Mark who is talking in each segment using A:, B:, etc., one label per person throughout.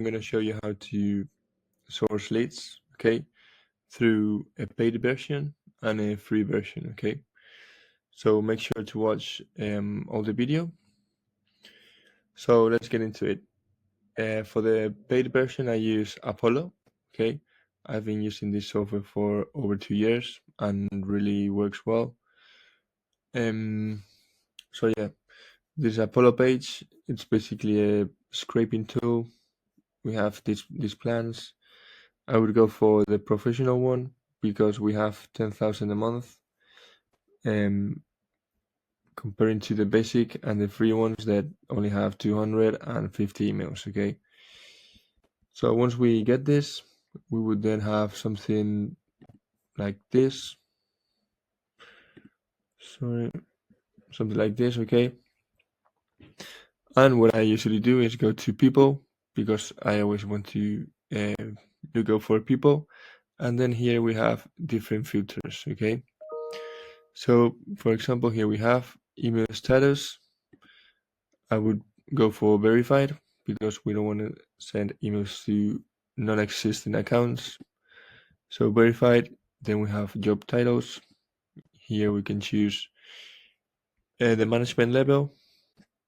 A: I'm going to show you how to source leads, okay, through a paid version and a free version, okay? So make sure to watch all the video. So let's get into it. For the paid version, I use Apollo, okay? I've been using this software for over 2 years and really works well. So yeah, this Apollo page, it's basically a scraping tool. We have these plans. I would go for the professional one because we have 10,000 a month, comparing to the basic and the free ones that only have 250 emails, okay? So once we get this, we would then have something like this. Sorry, something like this, okay? And what I usually do is go to people because I always want to go for people. And then here we have different filters, okay? So for example, here we have email status. I would go for verified because we don't want to send emails to non-existing accounts. So verified, then we have job titles. Here we can choose the management level.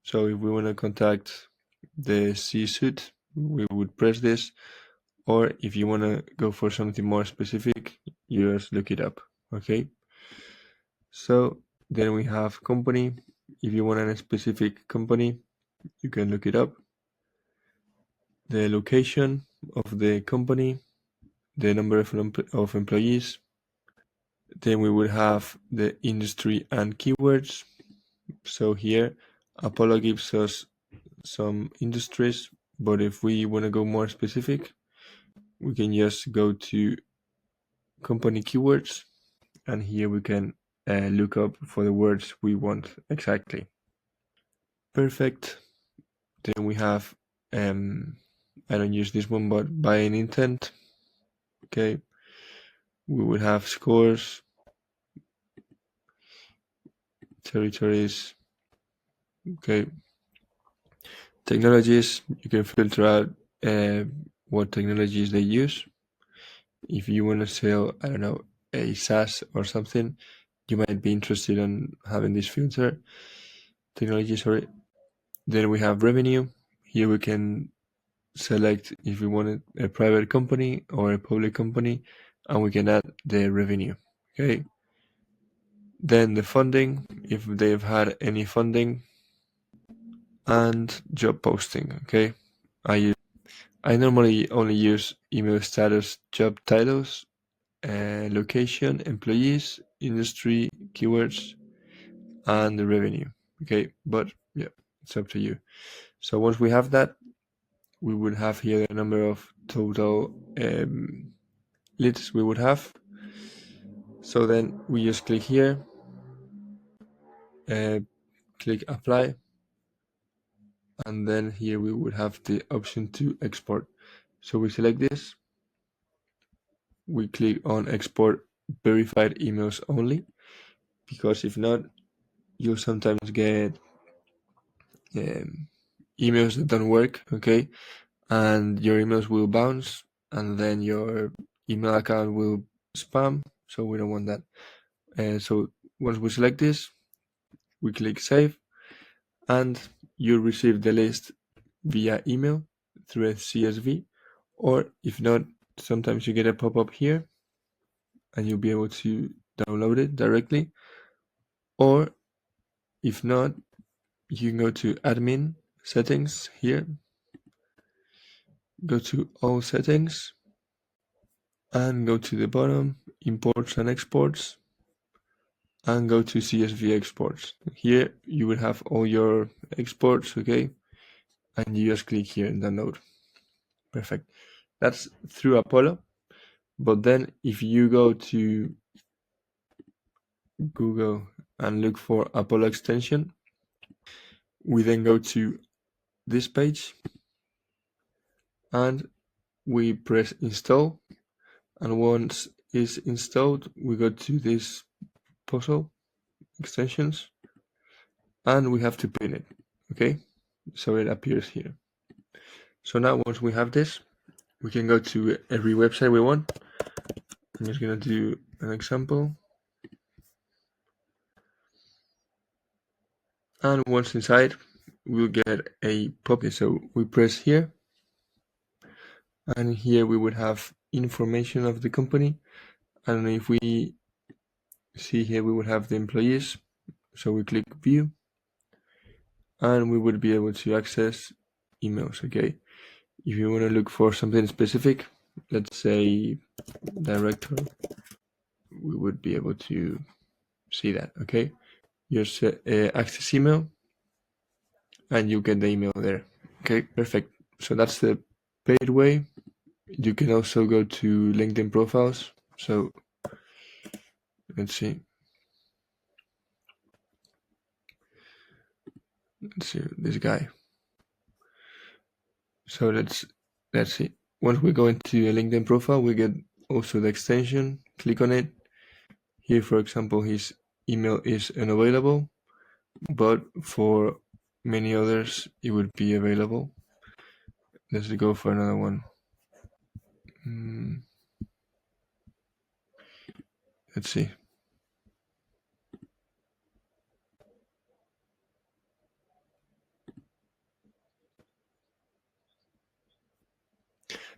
A: So if we want to contact the C-suite, we would press this. Or if you want to go for something more specific, you just look it up, okay? So then we have company. If you want a specific company, you can look it up. The location of the company, the number of employees. Then we would have the industry and keywords. So here, Apollo gives us some industries, but if we want to go more specific, we can just go to company keywords, and here we can look up for the words we want exactly. Perfect. Then we have, I don't use this one, but buying intent. Okay. We would have scores, territories. Okay. Technologies, you can filter out what technologies they use. If you want to sell, I don't know, a SaaS or something, you might be interested in having this filter. Technology, sorry. Then we have revenue. Here we can select if we want a private company or a public company, and we can add the revenue. Okay. Then the funding, if they've had any funding, and job posting. Okay. I normally only use email status, job titles, location, employees, industry, keywords, and the revenue. Okay, but yeah, it's up to you. So once we have that, we would have here the number of total leads we would have. So then we just click here, click apply, and then here we would have the option to export. So we select this, we click on export verified emails only, because if not, you'll sometimes get emails that don't work, okay? And your emails will bounce, and then your email account will spam, so we don't want that. So once we select this, we click save, and you'll receive the list via email through a CSV, or if not, sometimes you get a pop-up here, and you'll be able to download it directly, or if not, you can go to admin settings here, go to all settings, and go to the bottom, imports and exports, and go to CSV exports. Here you will have all your exports, okay? And you just click here and download. Perfect. That's through Apollo. But then if you go to Google and look for Apollo extension, we then go to this page and we press install. And once it's installed, we go to this puzzle extensions and we have to pin it, okay? So it appears here. So now once we have this, we can go to every website we want. I'm just gonna do an example. And once inside, we'll get a pop-up. So we press here, and here we would have information of the company. And if we see here, we would have the employees. So we click view, and we would be able to access emails. Okay, if you want to look for something specific, let's say director, we would be able to see that. Okay, just access email, and you get the email there. Okay, perfect. So that's the paid way. You can also go to LinkedIn profiles. So let's see. Let's see this guy. So let's see. Once we go into a LinkedIn profile, we get also the extension. Click on it. Here, for example, his email is unavailable, but for many others, it would be available. Let's go for another one. Let's see.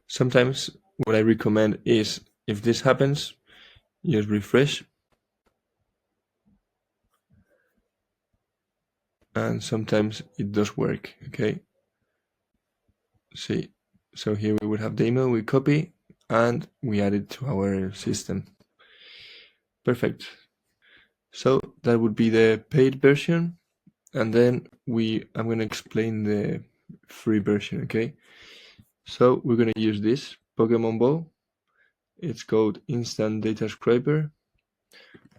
A: Sometimes what I recommend is if this happens, just refresh. And sometimes it does work, okay? See, so here we would have the email, we copy, and we add it to our system. Perfect. So that would be the paid version, and then I'm going to explain the free version, okay? So we're going to use this Pokemon Ball. It's called Instant Data Scraper.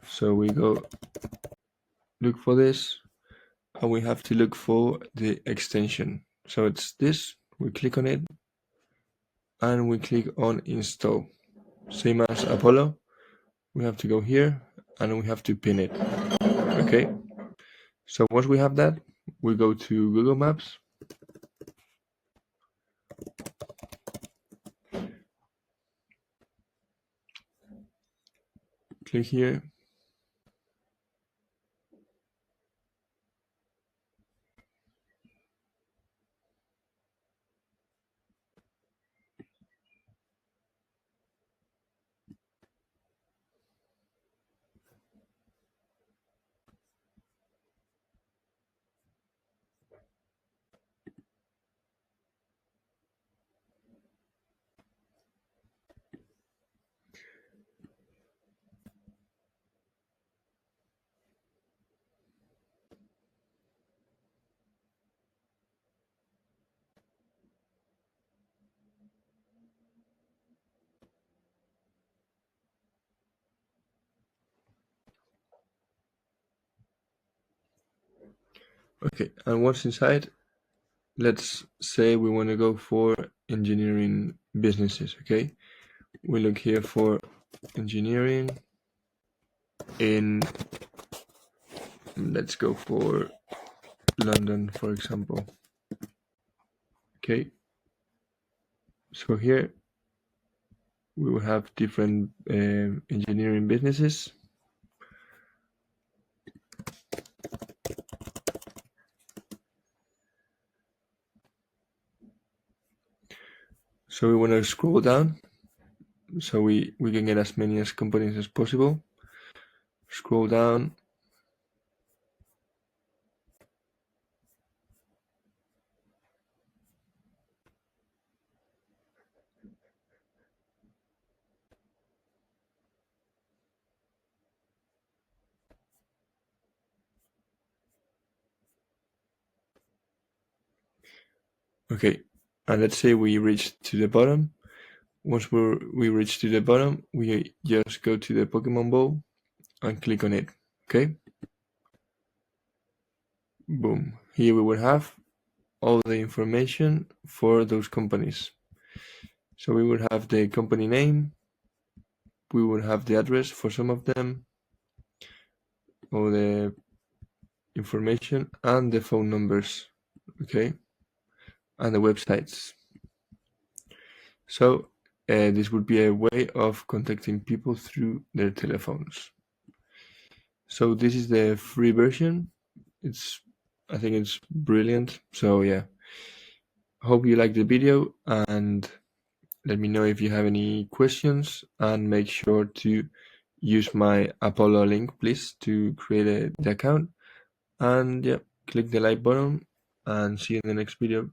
A: So we go look for this, and we have to look for the extension. So it's this, we click on it, and we click on install. Same as Apollo, we have to go here and we have to pin it. Okay, so once we have that, we go to Google Maps. Click here. Okay, and once inside, let's say we want to go for engineering businesses. Okay, we look here for engineering in, let's go for London, for example. Okay, so here we will have different engineering businesses. So we want to scroll down so we can get as many as companies as possible. Scroll down. Okay, and let's say we reach to the bottom. Once we reach to the bottom, we just go to the Pokemon Ball and click on it. Okay, boom. Here we will have all the information for those companies. So we would have the company name, we would have the address for some of them, all the information, and the phone numbers. Okay, and the websites. So this would be a way of contacting people through their telephones. So this is the free version. I think it's brilliant. So yeah, hope you like the video, and let me know if you have any questions, and make sure to use my Apollo link, please, to create the account. And yeah, click the like button, and see you in the next video.